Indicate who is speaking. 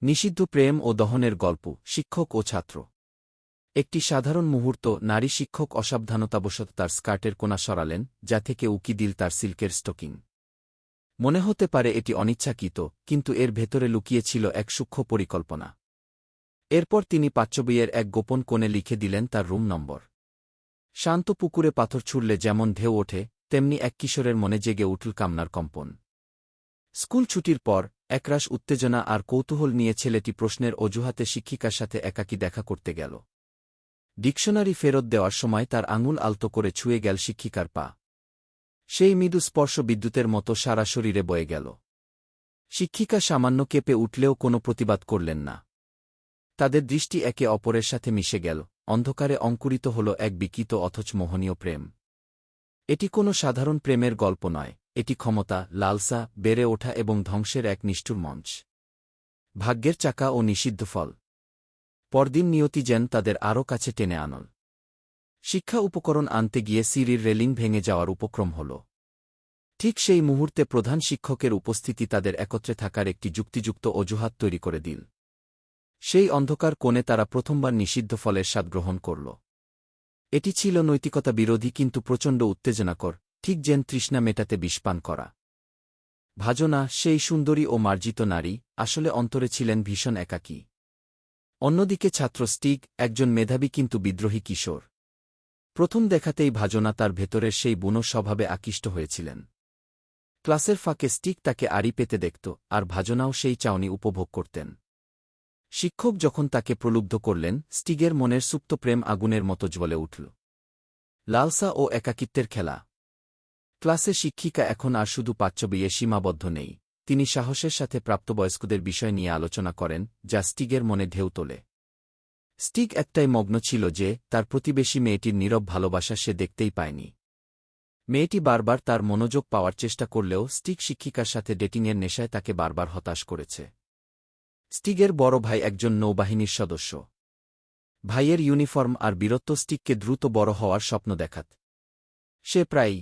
Speaker 1: নিষিদ্ধ প্রেম ও দহনের গল্প, শিক্ষক ও ছাত্র। একটি সাধারণ মুহূর্ত, নারী শিক্ষক অসাবধানতাবশত তার স্কার্টের কোণা সরালেন, যা থেকে উকি দিল তার সিল্কের স্টকিং। মনে হতে পারে এটি অনিচ্ছাকৃত, কিন্তু এর ভেতরে লুকিয়ে ছিল এক সূক্ষ্ম পরিকল্পনা। এরপর তিনি পাঠ্যবইয়ের এক গোপন কোণে লিখে দিলেন তার রুম নম্বর। শান্ত পুকুরে পাথর ছুড়লে যেমন ঢেউ ওঠে, তেমনি এক কিশোরের মনে জেগে উঠল কামনার কম্পন। স্কুল ছুটির পর একরাশ উত্তেজনা আর কৌতূহল নিয়ে ছেলেটি প্রশ্নের অজুহাতে শিক্ষিকার সাথে একাকী দেখা করতে গেল। ডিকশনারি ফেরত দেওয়ার সময় তার আঙুল আলতো করে ছুঁয়ে গেল শিক্ষিকার পা। সেই মৃদু স্পর্শ বিদ্যুতের মতো সারা শরীরে বয়ে গেল। শিক্ষিকা সামান্য কেঁপে উঠলেও কোনো প্রতিবাদ করলেন না। তাদের দৃষ্টি একে অপরের সাথে মিশে গেল, অন্ধকারে অঙ্কুরিত হল এক বিকৃত অথচ মোহনীয় প্রেম। এটি কোনো সাধারণ প্রেমের গল্প নয়, এটি ক্ষমতা, লালসা, বেড়ে ওঠা এবং ধ্বংসের এক নিষ্ঠুর মঞ্চ। ভাগ্যের চাকা ও নিষিদ্ধ ফল। পরদিন নিয়তি যেন তাদের আরও কাছে টেনে আনল। শিক্ষা উপকরণ আনতে গিয়ে সিঁড়ির রেলিং ভেঙে যাওয়ার উপক্রম হল। ঠিক সেই মুহূর্তে প্রধান শিক্ষকের উপস্থিতি তাদের একত্রে থাকার একটি যুক্তিযুক্ত অজুহাত তৈরি করে দিল। সেই অন্ধকার কোণে তারা প্রথমবার নিষিদ্ধ ফলের স্বাদ গ্রহণ করল। এটি ছিল নৈতিকতা বিরোধী কিন্তু প্রচণ্ড উত্তেজনাকর, ঠিক যেন তৃষ্ণা মেটাতে বিষপান করা। ভাজনা, সেই সুন্দরী ও মার্জিত নারী, আসলে অন্তরে ছিলেন ভীষণ একাকী। অন্যদিকে ছাত্র স্টিগ, একজন মেধাবী কিন্তু বিদ্রোহী কিশোর। প্রথম দেখাতেই ভাজনা তার ভেতরের সেই বুনো স্বভাবে আকৃষ্ট হয়েছিলেন। ক্লাসের ফাঁকে স্টিগ তাকে আড়ি পেতে দেখত, আর ভাজনাও সেই চাউনি উপভোগ করতেন। শিক্ষক যখন তাকে প্রলুব্ধ করলেন, স্টিগের মনের সুপ্ত প্রেম আগুনের মতো জ্বলে উঠল। লালসা ও একাকিত্বের খেলা। ক্লাসে শিক্ষিকা এখন আর শুধু পাঠ্যবইয়ে সীমাবদ্ধ নেই, তিনি সাহসের সাথে প্রাপ্তবয়স্কদের বিষয় নিয়ে আলোচনা করেন, যা স্টিগের মনে ঢেউ তোলে। স্টিগ একটাই মগ্ন ছিল যে, তার প্রতিবেশী মেয়েটির নীরব ভালোবাসা সে দেখতেই পায়নি। মেয়েটি বারবার তার মনোযোগ পাওয়ার চেষ্টা করলেও স্টিগ শিক্ষিকার সাথে ডেটিংয়ের নেশায় তাকে বারবার হতাশ করেছে। স্টিগের বড় ভাই একজন নৌবাহিনীর সদস্য। ভাইয়ের ইউনিফর্ম আর বীরত্ব স্টিগকে দ্রুত বড় হওয়ার স্বপ্ন দেখাত। সে প্রায়ই